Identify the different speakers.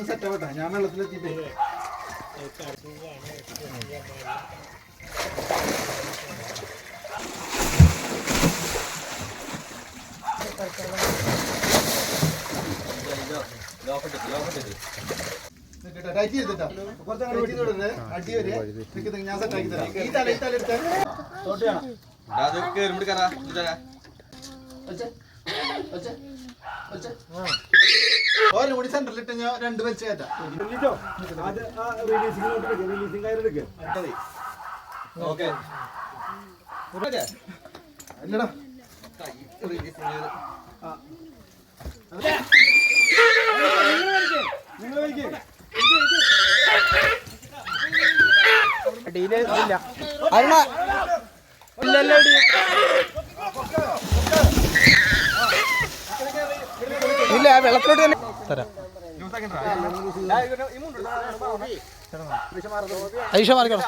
Speaker 1: Set ആവട്ടെ, ഞാൻ വെള്ളത്തിലെത്തിട്ടേ tight ചെയ്തിട്ടാ കുറച്ച് അടി വരെ ഞാൻ സെറ്റ് ആക്കി തരാം. ഈ തല എടുത്ത ഓരോ കൂടി സെന്ററിലിട്ട് ഞാൻ 2 വലിച്ചു കയറ്റാം. അല്ലടാ
Speaker 2: ഇല്ല വെള്ളത്തിലോട്ട് തന്നെ തരാം. ഐഷ മാറിക്കണം.